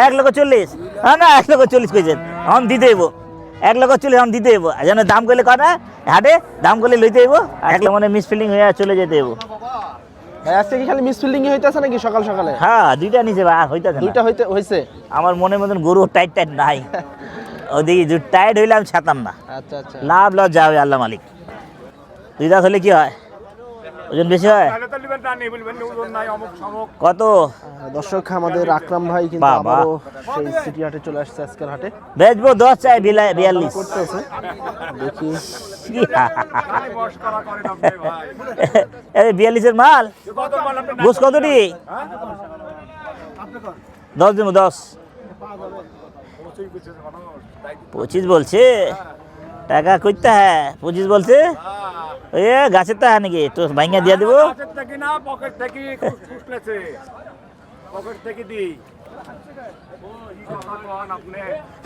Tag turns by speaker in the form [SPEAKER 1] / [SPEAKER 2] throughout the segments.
[SPEAKER 1] 1,40,000 হ্যাঁ না 1,40,000 কইছেন আমি দিতে হইব 1,40,000 আমি দিতে হইব যেন দাম করলে কটা হাটে দাম করলে লইতে হইব 1 মানে মিসফিলিং হয়ে চলে যেতে হইব
[SPEAKER 2] ভাই আজকে কি খালি মিসফিল্ডিং হইতাছে নাকি সকাল সকালে?
[SPEAKER 1] হ্যাঁ দুইটা নিচে আর হইতাছে না
[SPEAKER 2] দুইটা হইছে।
[SPEAKER 1] আমার মনের মতন গরু টাইট নাই ওদিকে যদি টাইট হইলে আমি ছাতাম না
[SPEAKER 2] আচ্ছা আচ্ছা।
[SPEAKER 1] লাভ লস যাবে আল্লাহ মালিক দুই দাঁত হলে কি হয় ওজন বেশি হয় কত
[SPEAKER 2] দর্শক আমাদের আকরাম ভাই কিন্তু
[SPEAKER 1] বাবা।
[SPEAKER 2] আবারও সেই সিটি হাটে চলে আসছে আজকের হাটে
[SPEAKER 1] বেচবো 10 চাই 42
[SPEAKER 2] করতেছে দেখি
[SPEAKER 1] 42 মাল গোস কতটি 10 দিন 10 25 বলছে টাকা কইতে হ্যাঁ 25 বলছে এ গাছের তা নাকি তো ভাইঙ্গা দিয়া দিব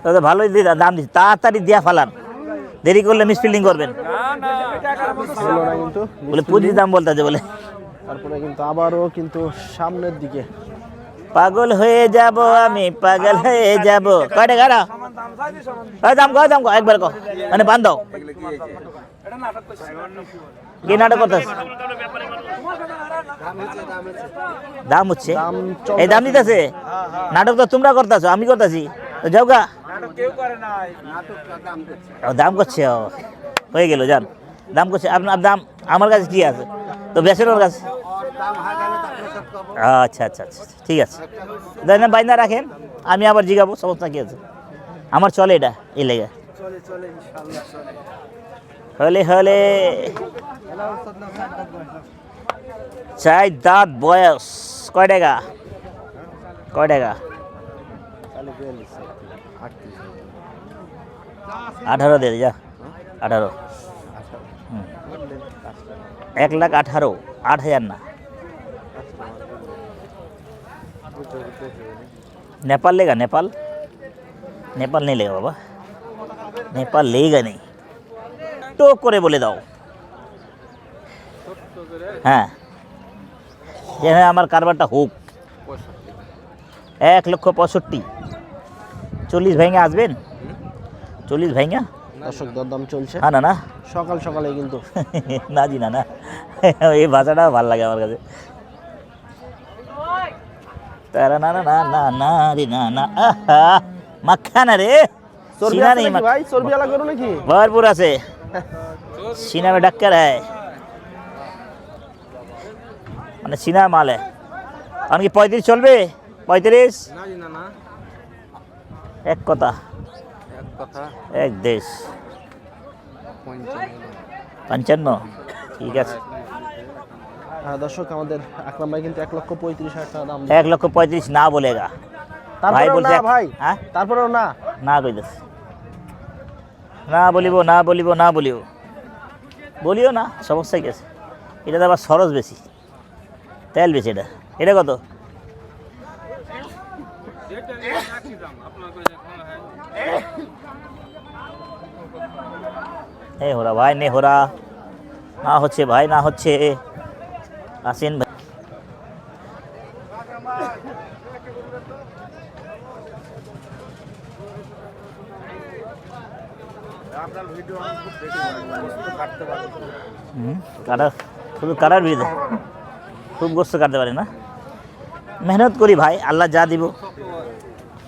[SPEAKER 1] দাদা ভালোই দাম দিচ্ছি তাড়াতাড়ি দিয়া ফালান দেরি করলে মিসফিল্ডিং করবেন
[SPEAKER 2] হলো না কিন্তু
[SPEAKER 1] বলে 25 দাম বলতে বলে
[SPEAKER 2] তারপরে কিন্তু আবারও কিন্তু সামনের দিকে
[SPEAKER 1] পাগল হয়ে যাব আমি পাগল হয়ে যাব কয়টা গাড়া দাম কয় একবার কো মানে বান দাও কি নাটক করতেছ দাম হচ্ছে এই দাম দিতেছে নাটক তো তোমরা করতেছো আমি করতেছি যাও গা দাম করছে হয়ে গেল যান দাম করছে আপনার দাম আমার কাছে কি আছে তো বেসের ওর কাছে আচ্ছা আচ্ছা আচ্ছা ঠিক আছে বাইনা রাখেন আমি আবার জিগাবো সমস্যা কি আছে আমার চলে এটা এই লেগে হলে হলে চাই দাঁত বয়স কয় টাকা 18 দে যা 18 1,18,000 8,000 না नेपाल लेगा नेपाल नहीं लेगा बाबा नेपाल लेगा नहीं तो करे बोले दाओ हाँ ये আমার কারবারটা হোক 1,65,000 40 ভাইঙ্গা আসবেন 40 ভাইঙ্গা
[SPEAKER 2] দর্শক দরদাম চলছে
[SPEAKER 1] হ্যাঁ না
[SPEAKER 2] সকাল সকালে কিন্তু
[SPEAKER 1] না জি না এই ভাষাটা ভালো লাগে আমার কাছে তারা না না না না না রে না না আহা মাখা না রে সিনা নেই
[SPEAKER 2] ভাই চর্বি আলা করো নাকি
[SPEAKER 1] ভরপুর আছে सीना में डक्कर है মানে সিনা মাল কি 35 চলবে 35
[SPEAKER 2] না
[SPEAKER 1] এক কথা এক দেশ 55 ঠিক আছে
[SPEAKER 2] দর্শক আমাদের আকরাম ভাই কিন্তু 1,35,000 টাকা দাম
[SPEAKER 1] 1,35,000 না বলেগা ভাই বলছে
[SPEAKER 2] ভাই
[SPEAKER 1] হ্যাঁ
[SPEAKER 2] তারপরেও না
[SPEAKER 1] কইতাছ না বলিও না সমস্যা কি আছে এটা তো আবার খরচ বেশি তেল বেশি এটা কত हो रहा भाई नहीं हो रहा ना होच्छे भाई ना होच्छे আসেন ভাই শুধু কাটার ভিড় খুব গোস্ত কাটতে পারে না মেহনত করি ভাই আল্লাহ যা দিব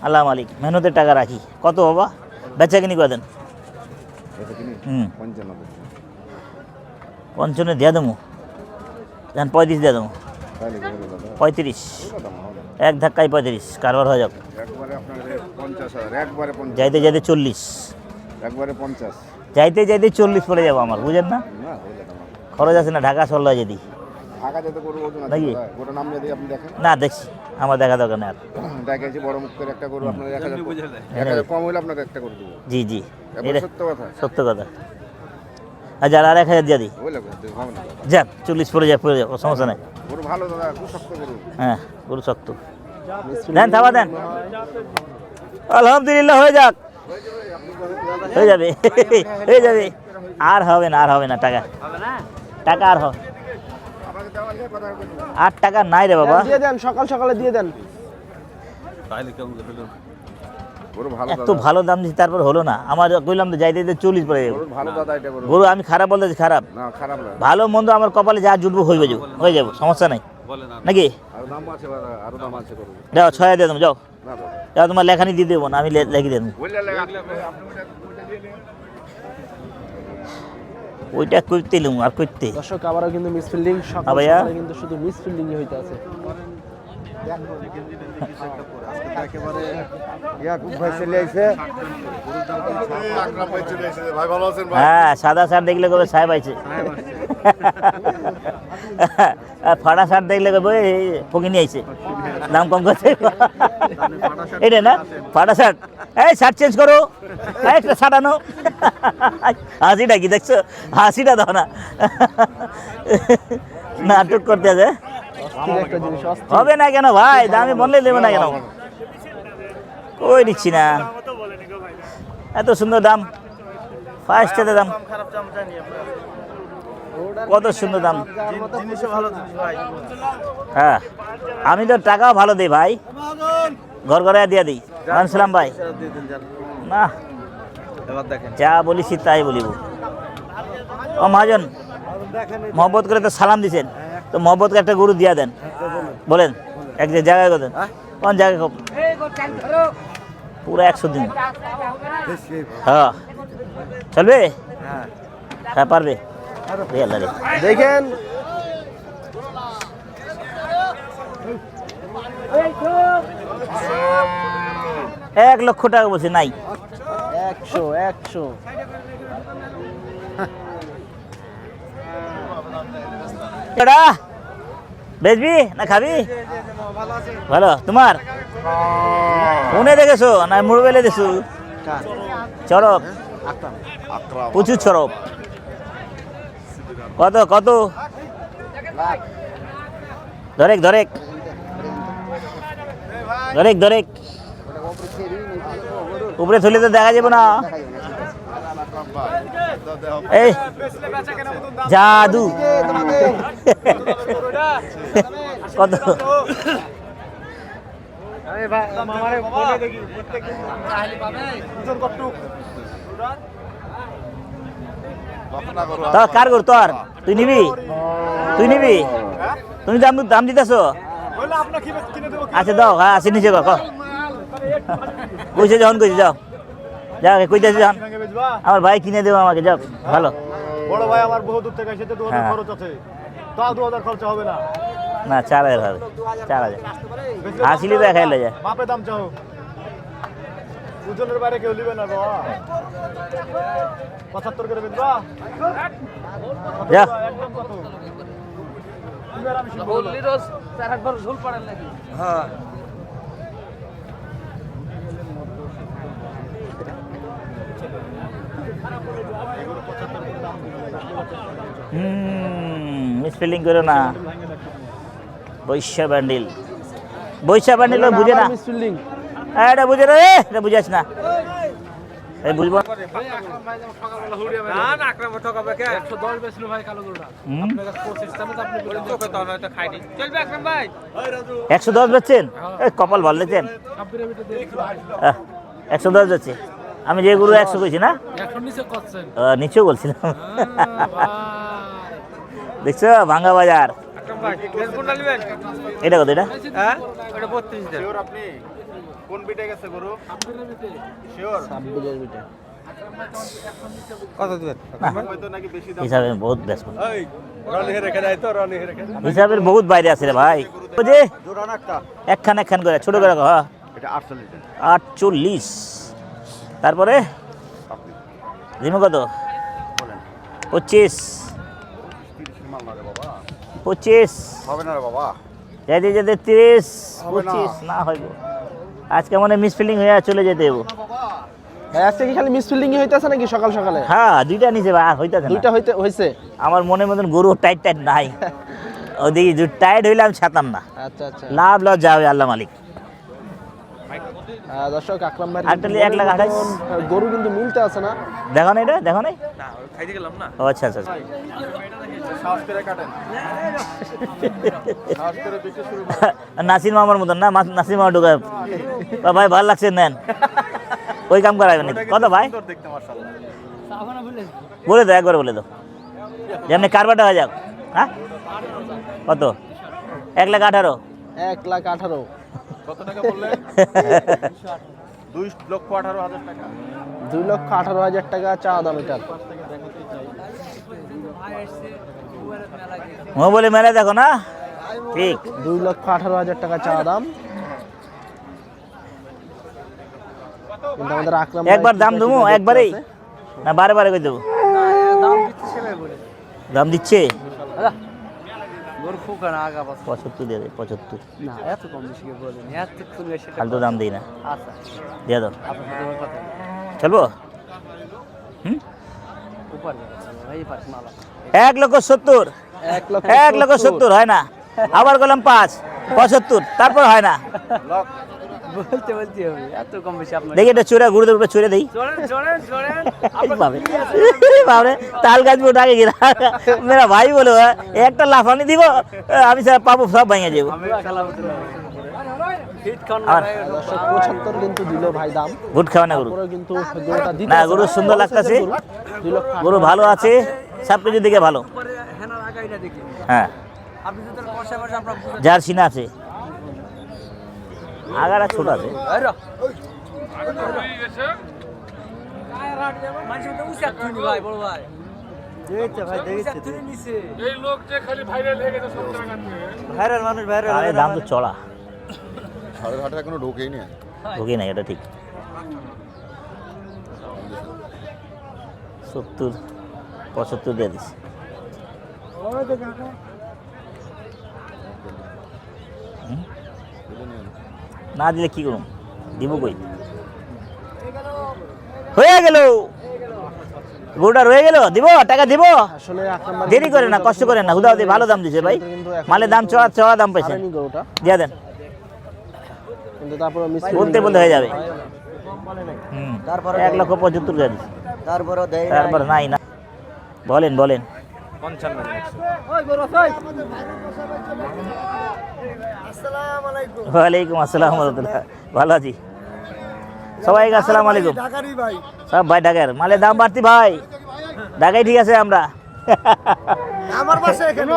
[SPEAKER 1] আল্লাহ মালিক মেহনতের টাকা রাখি কত বাবা বেচা কিনি করে দেন 55 দিয়ে দেবো যান 35 দিয়ে দেবো 35 এক ধাক্কায় 35 কারবার হয়ে যাক যাইতে 40 যাইতে 40 পড়ে যাবো আমার বুঝেন না খরচ আছে না ঢাকা চল যদি নাকি না দেখছি আমার দেখা দরকার নেই জি জি সত্য কথা যার আর 1,000 দিয়ে দিই যাক 40 পড়ে যাবো সমস্যা নাই হ্যাঁ গরু শক্ত দেন থাবা দেন আলহামদুলিল্লাহ হয়ে যাক হয়ে যাবে আর হবে না টাকা আর হবে 8 টাকা নাই রে বাবা
[SPEAKER 2] দিয়ে দেন সকালে দিয়ে দেন
[SPEAKER 1] এত ভালো দাম দিচ্ছি তারপর হলো না। আমার কইলাম তো যাইতে 40 পড়ে যাবো। গরু আমি খারাপ বলতেছি, খারাপ ভালো মন্দ আমার কপালে যা জুটবো হয়ে যাবো, সমস্যা নাই নাকি। যাও 6 দিয়ে দেবো, যাও যাও, তোমার লেখানি দিয়ে দেবো না, আমি লেখি দেবো। ওইটা করতে লুম আর করতে।
[SPEAKER 2] দর্শক আবারও কিন্তু মিসফিল্ডিং, সকালে
[SPEAKER 1] ভাইয়া
[SPEAKER 2] কিন্তু শুধু মিসফিল্ডিংই হইতে আছে।
[SPEAKER 1] হ্যাঁ, সাদা শার্ট দেখলে কবে সাহেব আইছে, ফাটা শার্ট দেখলে কবে ফকিনি আইছে, দাম কম করছে। এটা না ফাটা শার্ট, এই শার্ট চেঞ্জ করো, একটা শার্ট আনো। হাসিটা কি দেখছো, হাসিটা দাও না, নাটক করতে আছে। হবে না কেন ভাই, দামি বললে দেবে না কেন, কই দিচ্ছি না, এত সুন্দর দাম, ফার্স্টেতে দাম, কত সুন্দর দাম। হ্যাঁ, আমি তো টাকাও ভালো দিই ভাই, ঘর ঘরে দিয়ে দিই। সালাম ভাই, না যা বলিস তাই বলিব। ও মহাজন, মহব্বত করে তো সালাম দিছেন, তো মহব্বতকে একটা গরু দিয়া দেন, বলেন এক জায়গায় কথা, কোন জায়গায় পুরো 100 দিন। হ্যাঁ চলবে, হ্যাঁ পারবে।
[SPEAKER 2] দেখেন
[SPEAKER 1] এক লক্ষ টাকা বলছি, নাই
[SPEAKER 2] 100
[SPEAKER 1] এটা বেচবি না খাবি? ভালো তোমার ফোনে দেখেছো না মোবাইলে দেখছো? চরব, প্রচুর চরব। কত কত? ধরেক ধরেক ধরেক ধরেক, উপরে তুলে তো দেখা যাবে না। এই জাদু কত? কার গরু তোর? তুই নিবি? তুই নিবি? তুমি দাম দিতেছো? আচ্ছা দাও, হ্যাঁ আসি নিচে কইছে যখন কইছে যাও, যাও কইতেছি যখন আমার ভাই কিনে দেবো আমাকে, যাও ভালো।
[SPEAKER 3] বড় ভাই আমার বহু দূর থেকে এসেছে, 2000 খরচ আছে, তাও 2000 খরচ হবে না।
[SPEAKER 1] না 4000 হবে, 4000 আসিলে তো খাইলে যায়।
[SPEAKER 3] মাপে দাম চাও, ওজনের বাইরে কেউ নিবে না বাবা। 75 করে বেচবা,
[SPEAKER 1] যা
[SPEAKER 3] একদম কত? তুমি আর আমি বললি রোজ 4-8 বার ঝোল পড়েন নাকি? হ্যাঁ
[SPEAKER 1] মিসফিলিং করো না। বৈশা বান্ডিল, বৈশা বান্ডিল বুঝে না,
[SPEAKER 2] মিসফিল্ডিং
[SPEAKER 1] এটা বুঝে না, এটা বুঝাস না, এই বুঝবো। 110 বেচছেন, কপাল ভালো লেছেন। 110 যাচ্ছে, আমি যে গরু 100 কইছি না, নিচেও বলছিলাম। দেখছো ভাঙ্গা বাজার। এটা কত? এটা
[SPEAKER 3] কোন বিটে গেছে গরু?
[SPEAKER 2] সাব্বিরের বিটা
[SPEAKER 3] কত দিবেন? হয়তো নাকি বেশি দাম
[SPEAKER 1] হিসাবে বহুত ব্যস্ত,
[SPEAKER 3] এই রনি রেখে দেয় তো, রনি রেখে
[SPEAKER 1] হিসাবের বহুত বাইরে আছে রে ভাই। ওই যে
[SPEAKER 3] জোড়া নাকটা
[SPEAKER 1] একখান করে ছোট করে, হ্যাঁ
[SPEAKER 3] এটা 48
[SPEAKER 1] 48। তারপরে জিমে কত? 25
[SPEAKER 3] মাল না রে বাবা,
[SPEAKER 1] 25
[SPEAKER 3] হবে না রে বাবা।
[SPEAKER 1] যেতে যেতে 30
[SPEAKER 3] হবে না।
[SPEAKER 1] 25 না হইব। আজকে মনে মিসফিলিং হয়ে চলে যেতে দেবো।
[SPEAKER 2] আজকে কি খালি মিসফিল্ডিং হইতাছে নাকি সকাল সকালে?
[SPEAKER 1] হ্যাঁ দুইটা নিচে আর হইতাছে না।
[SPEAKER 2] দুইটা হইছে।
[SPEAKER 1] আমার মনের মতন গরু টাইট নাই, ওদিকে যদি টাইট হইলে আমি ছাতাম না।
[SPEAKER 2] আচ্ছা আচ্ছা,
[SPEAKER 1] লাভ লস যাবে আল্লাহ মালিক।
[SPEAKER 2] দর্শক আকরাম ভাই
[SPEAKER 1] আটটালি 1,28,000
[SPEAKER 2] গরু কিন্তু মিলতে আছে না।
[SPEAKER 1] দেখো না এটা, দেখো নাই?
[SPEAKER 3] না খাইতে গেলাম না।
[SPEAKER 1] ও আচ্ছা আচ্ছা আচ্ছা।
[SPEAKER 3] সাহস করে কাটেন। সাহস করে বিক্রি শুরু করেন।
[SPEAKER 1] নাসির মামার মতন না, নাসির মামা ঢুকায় ভাই ভালো লাগছে নেন, ওই কাম করাবেন নাকি? কত ভাই
[SPEAKER 3] দেখতে মাশাআল্লাহ।
[SPEAKER 1] বলে দাও, একবার বলে দাও যেমনি কারবারটা হয়ে যাক। হ্যাঁ কত? 1,18,000।
[SPEAKER 2] 1,18,000।
[SPEAKER 3] কত টাকা বললেন? 2,18,000 টাকা।
[SPEAKER 2] 2,18,000 টাকা চা দাম এটার।
[SPEAKER 1] ও বলে মেলে দেখো না, ঠিক
[SPEAKER 2] 2,18,000 টাকা চা দাম। কিন্তু আমাদের আকরাম ভাই
[SPEAKER 1] একবার দাম দেবো, একবারেই না বারে বারে করে দেবো?
[SPEAKER 3] দাম দিচ্ছে সেলাই বলে।
[SPEAKER 1] দাম দিচ্ছে
[SPEAKER 3] গরু ফুকানা আগা পাশ।
[SPEAKER 1] 75 দিয়ে দে, 75।
[SPEAKER 3] না এত কম বেশি কে বলেন, এত তুলবে সেটা।
[SPEAKER 1] ফালতু দাম দিই না,
[SPEAKER 3] আচ্ছা
[SPEAKER 1] দিয়ে দাও।
[SPEAKER 3] আপনার সাথে কথা
[SPEAKER 1] চলবো? হুম,
[SPEAKER 3] উপর ভাই পাশ মালা
[SPEAKER 1] 1,70,000। 1,70,000 হয় না, আবার বললাম 5, 75, তারপর হয় না।
[SPEAKER 3] বলতে বলতে হবে, এত কম বেশি আপনার।
[SPEAKER 1] দেখি এটা চোরা গুরুদের উপরে চড়ে দেই।
[SPEAKER 3] জোরেন জোরেন জোরেন।
[SPEAKER 1] বাবরে তাল গাছ উঠে আগে গেলা মেরা ভাই বলো একটা লাফানি দিব, আমি স্যার পাবো সব ভেঙে যাবো।
[SPEAKER 3] আমি খেলা বলতে হিট খান
[SPEAKER 1] আর
[SPEAKER 2] 75 কিন্তু দিল ভাই দাম।
[SPEAKER 1] ভুট খাওয়া না গরু,
[SPEAKER 2] তারপরে কিন্তু গরুটা দিতে
[SPEAKER 1] না
[SPEAKER 2] আছে
[SPEAKER 1] গরু সুন্দর লাগতেছে,
[SPEAKER 2] 2,18,000
[SPEAKER 1] গরু ভালো আছে, সব কিছু দিকে ভালো।
[SPEAKER 3] পরে হেনার আগাইটা দেখি।
[SPEAKER 1] হ্যাঁ
[SPEAKER 3] আপনি যদি বসে বসে আপনার বুঝে
[SPEAKER 1] জার্সি না আছে, আগারা ছোট আছে।
[SPEAKER 3] আরে মানুষ তো উচাত তুই ভাই বড় ভাই। দেখতে ভাই দেখতে তুই নিছে এই লোক যে খালি ভাইরাল হয়ে গেছে সব জায়গা থেকে। ভাইরাল মানুষ ভাইরাল।
[SPEAKER 1] আরে দাম তো চড়া,
[SPEAKER 4] 8.5 এখনো ঢোকেই না।
[SPEAKER 1] ঢুকি নাই, এটা ঠিক। 70, 75 দিয়ে দিস। না দিলে কি করুন, দিব কই? হয়ে গেল, গরুটা রয়ে গেল, দিব টাকা দিব।
[SPEAKER 2] আসলে আকরাম ভাই
[SPEAKER 1] দেরি করে না, কষ্ট করে না, হুদাহুদি ভালো দাম দিছে ভাই, মালের দাম চড়া চড়া দাম পাইছেন,
[SPEAKER 2] ছাড়েনি গরুটা,
[SPEAKER 1] দিয়ে দেন।
[SPEAKER 2] কিন্তু তারপরে মিস্ত্রি
[SPEAKER 1] বলতে বলতে হয়ে যাবে। 1,75,000 দিয়ে দিস। তারপর নাই না, বলেন বলেন।
[SPEAKER 3] 55
[SPEAKER 1] ওয়ালাইকুম আসসালাম রাহমাতুল্লাহ, ভালো আছি সবাইকে আসসালামু আলাইকুম। সব ভাই ঢাকার মালের দাম বাড়তি ভাই, ঢাকায় ঠিক আছে আমরা।
[SPEAKER 5] আমার পাশে এখানে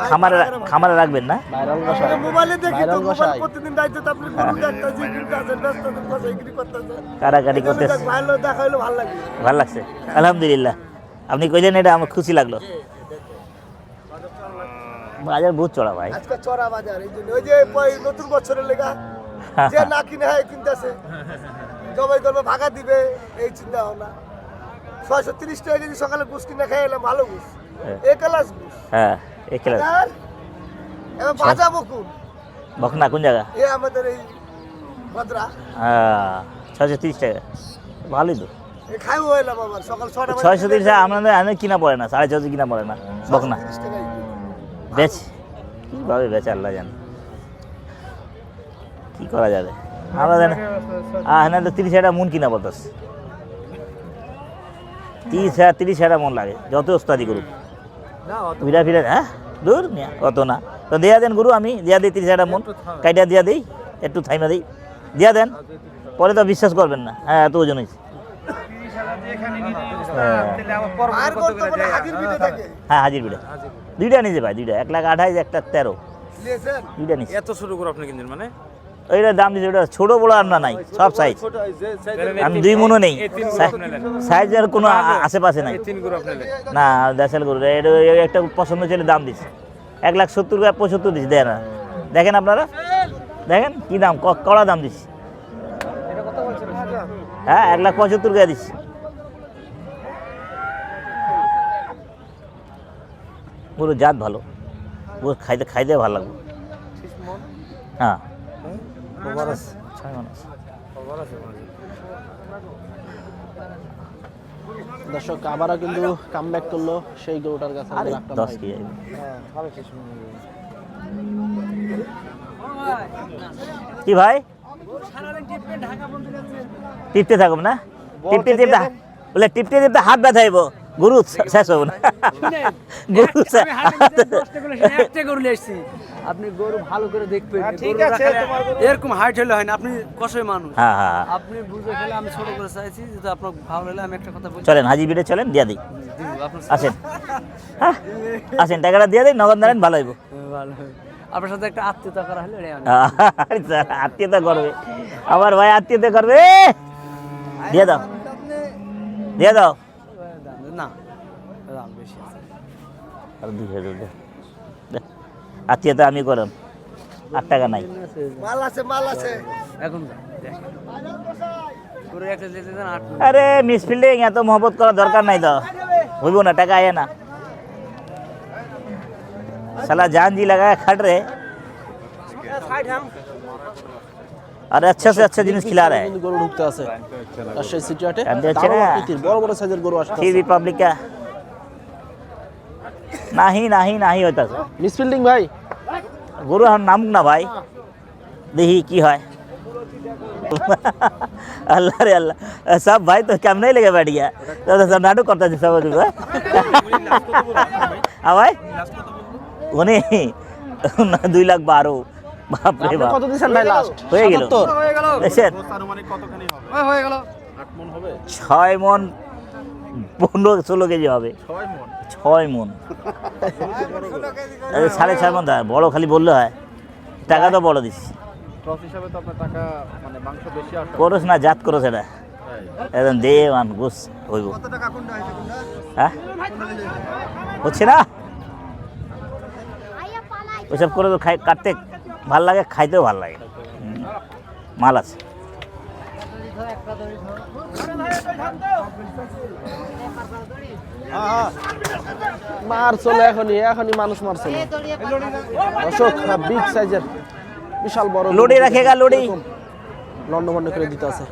[SPEAKER 1] খামারে খামারে রাখবেন না?
[SPEAKER 2] ভাইরাল গোসাই,
[SPEAKER 5] মোবাইলে দেখি তো,
[SPEAKER 2] ভাইরাল
[SPEAKER 5] মোবাইল
[SPEAKER 2] গোসাই।
[SPEAKER 5] প্রতিদিন দায়িত্ব তো আপনি গরু দেখতেছি, কিন্তু আছেন ব্যস্ত আছেন, কথা এগ্রি করতেছেন।
[SPEAKER 1] কারাকারি করতে
[SPEAKER 5] ভালো দেখা হইলো ভালো লাগে।
[SPEAKER 1] ভালো লাগছে, আলহামদুলিল্লাহ। আপনি কইলেন এটা আমার খুশি লাগলো। বাজার বহুত চড়া ভাই,
[SPEAKER 5] আজকে চড়া বাজার, এই জন্য ওই যে নতুন বছরের লেগা যে না কিনে হয় কিনতেছে, জবাই করবে ভাগা দিবে, এই চিন্তা ভাবনা। 630 টাকা কেজি সকালে গুস কিনে খেয়ে এলাম, ভালো গুস, একালাস গুস।
[SPEAKER 1] হ্যাঁ একেলা
[SPEAKER 5] আর এবার ভাজা বকুন,
[SPEAKER 1] বকনা কোন জায়গা?
[SPEAKER 5] এ আমাদের এই ভদ্রা,
[SPEAKER 1] হ্যাঁ 630 টাকা, ভালোই তো।
[SPEAKER 5] এ খাইও এলাম আবার সকাল 6টা
[SPEAKER 1] 630 টাকা আমাদের আমাদের কিনা পড়ে না, 650 কিনা পড়ে না বকনা।
[SPEAKER 5] 630 টাকাই।
[SPEAKER 1] বেচ কীভাবে বেচে আল্লাহ জানে, কী করা যাবে আমরা জানি। হ্যাঁ তো 30,000 মন কিনা বলতাস, 30,000 মন লাগে যত ওস্তাদি করুক ফিরা ফিরা। হ্যাঁ দূর মিয়া অত না, তো দিয়া দেন গুরু, আমি দিয়া দিই 30,000 মন কাইটা দিয়া দিই, একটু থাইমা দিই, দিয়া দেন, পরে তো বিশ্বাস করবেন না। হ্যাঁ এত ওজন হয়েছে।
[SPEAKER 5] আর বর্তমানে হাজির বিটে থাকে।
[SPEAKER 1] হ্যাঁ হাজির বিড়ে দুইটা নিচে ভাই, দুইটা 1,28,000, একটা 13,
[SPEAKER 5] নিয়েছেন?
[SPEAKER 1] দুইটা নিচে।
[SPEAKER 3] এত শুরু করে আপনি কিনছেন মানে?
[SPEAKER 1] ওইটার দাম দিচ্ছে, ওটা ছোট বড় আমরা নাই, সব সাইজ। আমি 2 মনও নেই, সাইজের কোনো আশেপাশে নাই।
[SPEAKER 3] 3 গরু আপনি নেন।
[SPEAKER 1] না দেশের গরু এটা একটা পছন্দ ছিল, দাম দিচ্ছে 1,70,000, 75 দিচ্ছে, দেয় না। দেখেন আপনারা, দেখেন কি দাম, কড়া দাম দিচ্ছে। হ্যাঁ 1,75,000 দিচ্ছে। গরু জাত ভালো, গরু খাইতে ভালো লাগবে। হ্যাঁ 6 মাস।
[SPEAKER 2] দর্শক আবারও কিন্তু কামব্যাক করলো সেই গরুটার কাছে
[SPEAKER 1] আরে
[SPEAKER 2] আকরাম
[SPEAKER 1] 10
[SPEAKER 2] ভাই।
[SPEAKER 1] কেজি কি ভাই টিপতে থাকুম না টিপতে টিপতে বলে টিপতে টিপতে হাত ব্যথাইব গরু শেষ হব না গরু
[SPEAKER 3] আপনি গরু ভালো করে দেখবেন এরকম হাইট হলে হয় না আপনি কষাই মানুষ
[SPEAKER 1] হ্যাঁ হ্যাঁ
[SPEAKER 3] আপনি বুঝে ফেলে আমি ছোট করে চাইছি যদি আপনার ভালো হলে আমি একটা কথা বলি
[SPEAKER 1] চলেন হাজি বিটে চলেন দিয়া দিই
[SPEAKER 3] আপনার
[SPEAKER 1] আসেন হ্যাঁ আসেন টাকাটা দিয়ে দিই নগদ দেন ভালো হইব
[SPEAKER 3] ভালো আপনার সাথে একটা আত্মীয়তা করা হলে
[SPEAKER 1] আত্মীয়তা করবে আমার ভাই আত্মীয়তা করবে দিয়ে দাও দিয়ে দাও
[SPEAKER 3] না দাম বেশি আছে
[SPEAKER 1] আর 2000 দে আত্মীয়তা আমি করম 8 টাকা নাই
[SPEAKER 5] মাল আছে
[SPEAKER 3] এখন করে একটা যেতে দেন 8
[SPEAKER 1] আরে মিস ফিল্ডিং এত মহব্বত করার দরকার নাই তো হইব না টাকা আয় না साला जान जी लगाया खट रहे और अच्छा से अच्छा जिनिस खिला रहा है
[SPEAKER 2] কিন্তু গরু ঢুকতে আছে রাজশাহী সিটি হাটে
[SPEAKER 1] আর দেখছে
[SPEAKER 2] দারুণ
[SPEAKER 1] না?
[SPEAKER 2] আকৃতির বড় বড় সাইজের গরু আসছে
[SPEAKER 1] सी रिपब्लिक का नहीं होता
[SPEAKER 2] মিসফিল্ডিং ভাই
[SPEAKER 1] गुरु हम नाम ना भाई देखी की है अल्लाह रे अल्लाह सब भाई तो कम नहीं लगे बैठ गया तो सब नाटक करता है सब हाँ भाई उन्हें 2,12,000 बाप रे
[SPEAKER 2] আপনি
[SPEAKER 1] बाप
[SPEAKER 2] কত দিবেন ভাই লাস্ট
[SPEAKER 1] হয়ে গেল দেখছেন
[SPEAKER 3] হয়ে গেল
[SPEAKER 1] 6 মন 15-16 কেজি হবে 6 মন 6.5 মন দা বড় খালি বললে হয় টাকা তো বড় দিস
[SPEAKER 2] ক্রস হিসাবে তো আপনার টাকা মানে মাংস বেশি আসে
[SPEAKER 1] করস না জাত করস এটা একদম দেওয়ান গোস হইব হ্যাঁ হচ্ছে না ওইসব করে তো খাই কাটতে ভাল লাগে খাইতেও ভাল লাগে মাল আছে
[SPEAKER 2] মার চলে এখনই মানুষ মারছে না। দর্শক বিগ সাইজের বিশাল বড়
[SPEAKER 1] লোডি রাখেগা লোডি
[SPEAKER 2] লন্ডন করে দিতে আছে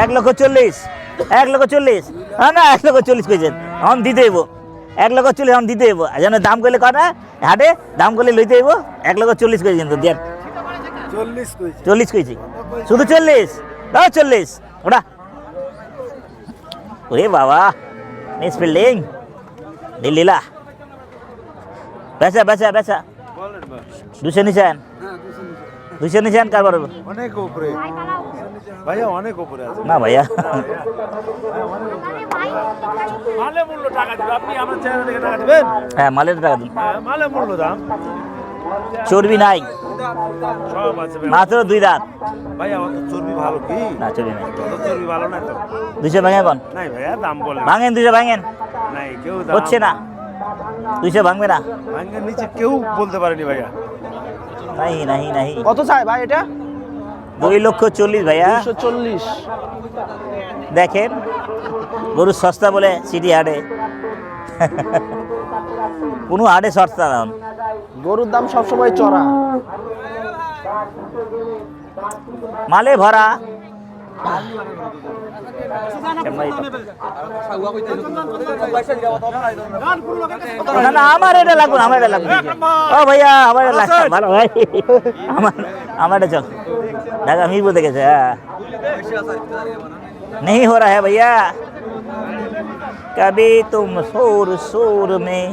[SPEAKER 1] 1,40,000 1,40,000 হ্যাঁ না 1,40,000 কইছেন এখন দিতে হইব 1,40,000 এখন দিতে হইব যেন দাম করলে কটা হাটে দাম করলে লইতে হইব 1,40,000 কইছেন তো দেন 40 কইছি শুধু 40 দাও 40 ওটা ওরে বাবা মিস ফিল্ডিং দিল্লিলা বেচা 200 নিছেন 200 নিছেন কারবার
[SPEAKER 4] অনেক উপরে ভাইয়া অনেক উপরে আছে
[SPEAKER 1] না ভাইয়া
[SPEAKER 6] মালে মূল্য টাকা দিবেন আপনি আমার চ্যানেল থেকে টাকা দিবেন
[SPEAKER 1] হ্যাঁ মালের টাকা দিন
[SPEAKER 6] মালে মূল্য দাম
[SPEAKER 1] চর্বি নাই
[SPEAKER 6] সব আছে
[SPEAKER 1] মাত্র 2 দাঁত
[SPEAKER 6] ভাইয়া অত চর্বি ভালো কি
[SPEAKER 1] না চর্বি নাই
[SPEAKER 6] অত চর্বি ভালো না তো
[SPEAKER 1] 200 ভাঙে কোন
[SPEAKER 6] নাই ভাইয়া দাম বলেন
[SPEAKER 1] ভাঙেন 200 ভাঙেন
[SPEAKER 6] নাই কেউ দাম
[SPEAKER 1] হচ্ছে না 200 ভাঙবে না
[SPEAKER 6] ভাঙ্গের নিচে কেউ বলতে পারেনি ভাইয়া
[SPEAKER 1] নাই
[SPEAKER 2] কত চাই ভাই এটা
[SPEAKER 1] 2,40,000 ভাইয়া
[SPEAKER 2] 240
[SPEAKER 1] দেখেন গরু সস্তা বলে সিটি হাটে কোনো হাটে সস্তা না
[SPEAKER 2] গরুর দাম সব সময় চড়া
[SPEAKER 1] মালে ভরা না না আমার এটা লাগবে ও ভাইয়া আমার এটা লাগবে ভালো ভাই আমার এটা চল ঢাকা মিরপুর দেখেছে नहीं हो रहा है भैया कभी तुम शोर शोर में